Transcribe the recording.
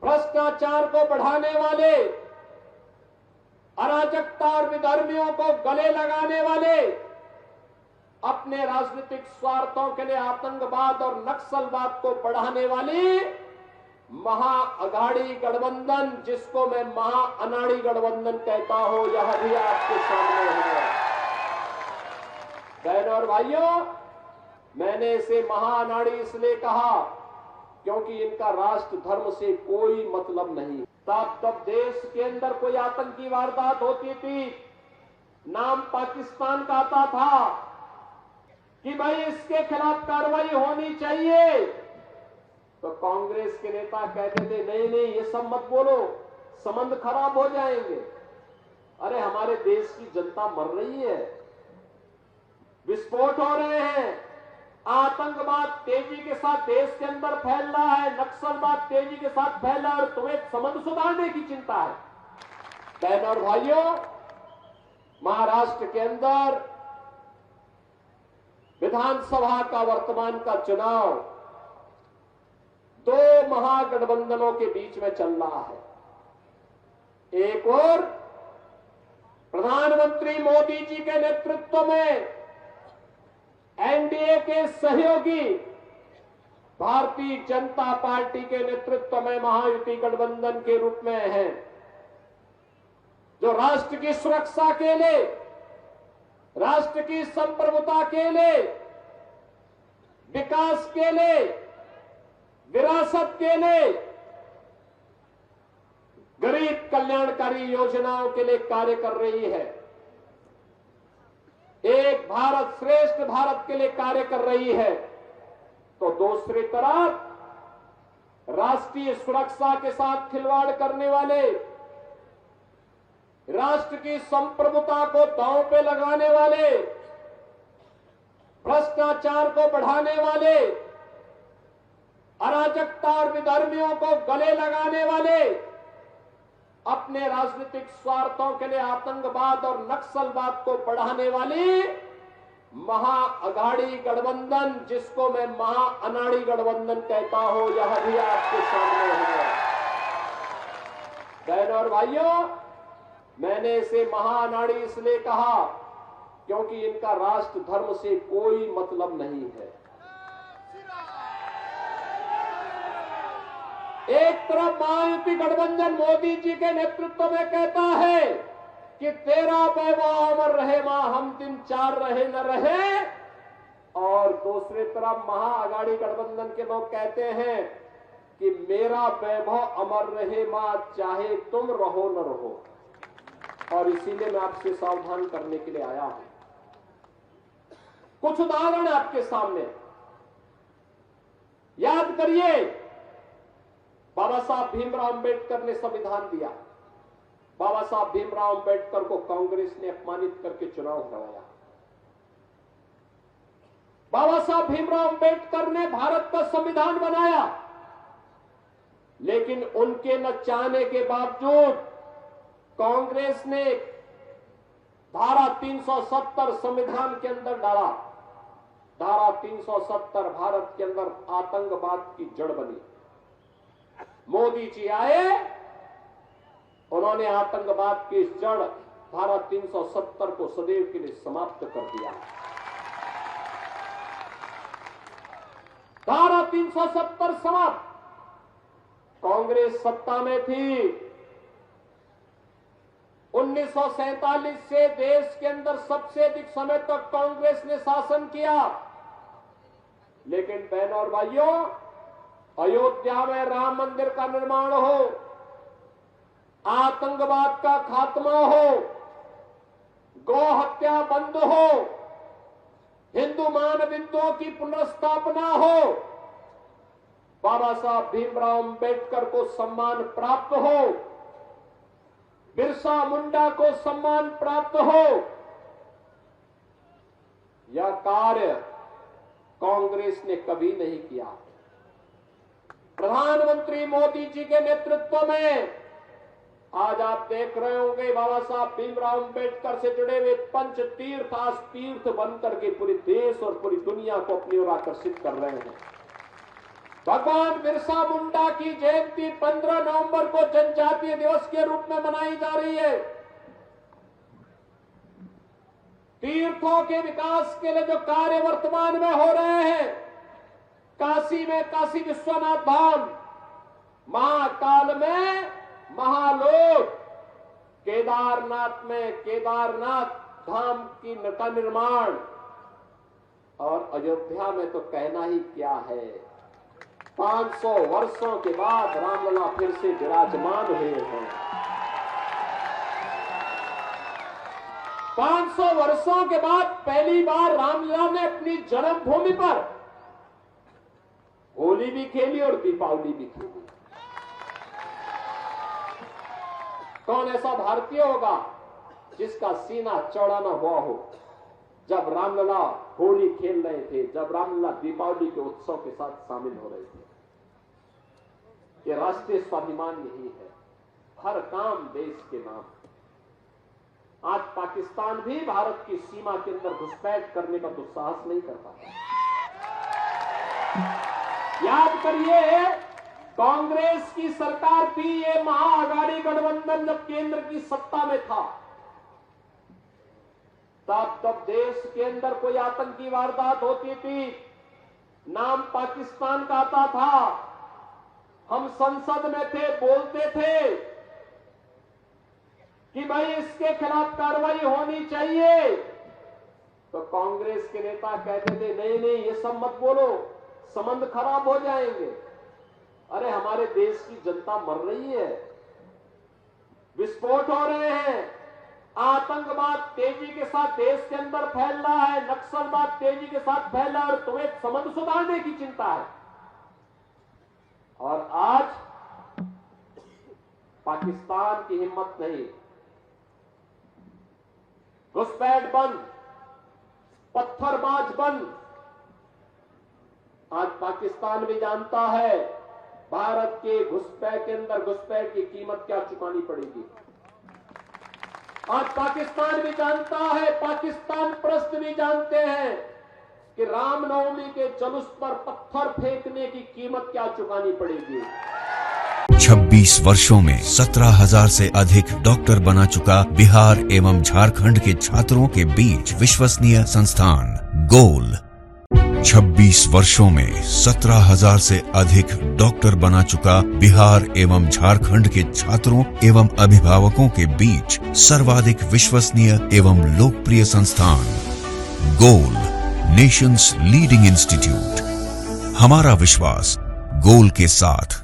भ्रष्टाचार को बढ़ाने वाले, अराजकता और विधर्मियों को गले लगाने वाले, अपने राजनीतिक स्वार्थों के लिए आतंकवाद और नक्सलवाद को बढ़ाने वाली महाअघाड़ी गठबंधन, जिसको मैं महाअनाड़ी गठबंधन कहता हूं, यह भी आपके सामने है। बहनों और भाइयों, मैंने इसे महाअनाड़ी इसलिए कहा क्योंकि इनका राष्ट्र धर्म से कोई मतलब नहीं। तब देश के अंदर कोई आतंकी वारदात होती थी, नाम पाकिस्तान का आता था कि भाई इसके खिलाफ कार्रवाई होनी चाहिए, तो कांग्रेस के नेता कहते थे नहीं नहीं ये सब मत बोलो, संबंध खराब हो जाएंगे। अरे हमारे देश की जनता मर रही है, विस्फोट हो रहे हैं, आतंकवाद तेजी के साथ देश के अंदर फैल रहा है, नक्सलवाद तेजी के साथ फैल रहा है और तुम्हें संबंध सुधारने की चिंता है। बहनों और भाइयों, महाराष्ट्र के अंदर विधानसभा का वर्तमान का चुनाव दो महागठबंधनों के बीच में चल रहा है। एक और प्रधानमंत्री मोदी जी के नेतृत्व में एनडीए के सहयोगी भारतीय जनता पार्टी के नेतृत्व में महायुति गठबंधन के रूप में है, जो राष्ट्र की सुरक्षा के लिए, राष्ट्र की संप्रभुता के लिए, विकास के लिए, विरासत के लिए, गरीब कल्याणकारी योजनाओं के लिए कार्य कर रही है, एक भारत श्रेष्ठ भारत के लिए कार्य कर रही है, तो दूसरी तरफ राष्ट्रीय सुरक्षा के साथ खिलवाड़ करने वाले, राष्ट्र की संप्रभुता को दांव पे लगाने वाले, भ्रष्टाचार को बढ़ाने वाले, अराजकता और विधर्मियों को गले लगाने वाले, अपने राजनीतिक स्वार्थों के लिए आतंकवाद और नक्सलवाद को बढ़ाने वाली महाअघाड़ी गठबंधन, जिसको मैं महाअनाड़ी गठबंधन कहता हूं, यह भी आपके सामने है। बहनों और भाइयों, मैंने इसे महाअनाड़ी इसलिए कहा क्योंकि इनका राष्ट्र धर्म से कोई मतलब नहीं है। एक तरफ महायुति गठबंधन मोदी जी के नेतृत्व में कहता है कि तेरा वैभव अमर रहे मां, हम दिन चार रहे न रहे, और दूसरी तरफ महाअघाड़ी गठबंधन के लोग कहते हैं कि मेरा वैभव अमर रहे मां, चाहे तुम रहो न रहो। और इसीलिए मैं आपसे सावधान करने के लिए आया हूं। कुछ उदाहरण आपके सामने, याद करिए, बाबा साहब भीमराव अंबेडकर ने संविधान दिया। बाबा साहब भीमराव अंबेडकर को कांग्रेस ने अपमानित करके चुनाव करवाया। बाबा साहब भीमराव अंबेडकर ने भारत का संविधान बनाया, लेकिन उनके न चाहने के बावजूद कांग्रेस ने धारा 370 संविधान के अंदर डाला। धारा 370 भारत के अंदर आतंकवाद की जड़ बनी। मोदी जी आए, उन्होंने आतंकवाद की इस जड़ धारा 370 को सदैव के लिए समाप्त कर दिया। धारा 370 समाप्त। कांग्रेस सत्ता में थी। 1947 से देश के अंदर सबसे अधिक समय तक कांग्रेस ने शासन किया, लेकिन बहनों और भाइयों, अयोध्या में राम मंदिर का निर्माण हो, आतंकवाद का खात्मा हो, गौ हत्या बंद हो, हिंदू मानविंदुओं की पुनर्स्थापना हो, बाबा साहब भीमराव अंबेडकर को सम्मान प्राप्त हो, बिरसा मुंडा को सम्मान प्राप्त हो, यह कार्य कांग्रेस ने कभी नहीं किया। प्रधानमंत्री मोदी जी के नेतृत्व में आज आप देख रहे होंगे बाबा साहब भीमराव अंबेडकर से जुड़े हुए पंच तीर्थ आज तीर्थ बनकर के पूरे देश और पूरी दुनिया को अपनी ओर आकर्षित कर रहे हैं। भगवान बिरसा मुंडा की जयंती 15 नवंबर को जनजातीय दिवस के रूप में मनाई जा रही है। तीर्थों के विकास के लिए जो कार्य वर्तमान में हो रहे हैं, काशी में काशी विश्वनाथ धाम, महाकाल में महालोक, केदारनाथ में केदारनाथ धाम का निर्माण, और अयोध्या में तो कहना ही क्या है। 500 वर्षों के बाद रामलला फिर से विराजमान हुए हैं। 500 वर्षों के बाद पहली बार रामलला ने अपनी जन्मभूमि पर होली भी खेली और दीपावली भी खेली। कौन ऐसा भारतीय होगा जिसका सीना चौड़ा न हुआ हो जब रामलला होली खेल रहे थे, जब रामलला दीपावली के उत्सव के साथ शामिल हो रहे थे। ये राष्ट्रीय स्वाभिमान यही है, हर काम देश के नाम। आज पाकिस्तान भी भारत की सीमा के अंदर घुसपैठ करने का दुस्साहस नहीं कर पाता। याद करिए, कांग्रेस की सरकार थी, ये महाअघाड़ी गठबंधन जब केंद्र की सत्ता में था, तब देश के अंदर कोई आतंकी वारदात होती थी, नाम पाकिस्तान का आता था। हम संसद में थे, बोलते थे कि भाई इसके खिलाफ कार्रवाई होनी चाहिए, तो कांग्रेस के नेता कहते थे नहीं नहीं ये सब मत बोलो, संबंध खराब हो जाएंगे। अरे हमारे देश की जनता मर रही है, विस्फोट हो रहे हैं, आतंकवाद तेजी के साथ देश के अंदर फैल रहा है, नक्सलवाद तेजी के साथ फैल रहा है, और तुम्हें संबंध सुधारने की चिंता है। और आज पाकिस्तान की हिम्मत नहीं, घुसपैठ बंद, पत्थरबाज बंद। आज पाकिस्तान भी जानता है भारत के घुसपैठ के अंदर घुसपैठ की कीमत क्या चुकानी पड़ेगी। आज पाकिस्तान भी जानता है, पाकिस्तान प्रस्त भी जानते हैं कि रामनवमी के जुलूस पर पत्थर फेंकने की कीमत क्या चुकानी पड़ेगी। 26 वर्षों में 17,000 से अधिक डॉक्टर बना चुका बिहार एवं झारखंड के छात्रों के बीच विश्वसनीय संस्थान गोल। 26 वर्षों में 17,000 से अधिक डॉक्टर बना चुका बिहार एवं झारखंड के छात्रों एवं अभिभावकों के बीच सर्वाधिक विश्वसनीय एवं लोकप्रिय संस्थान गोल, नेशंस लीडिंग इंस्टीट्यूट। हमारा विश्वास गोल के साथ।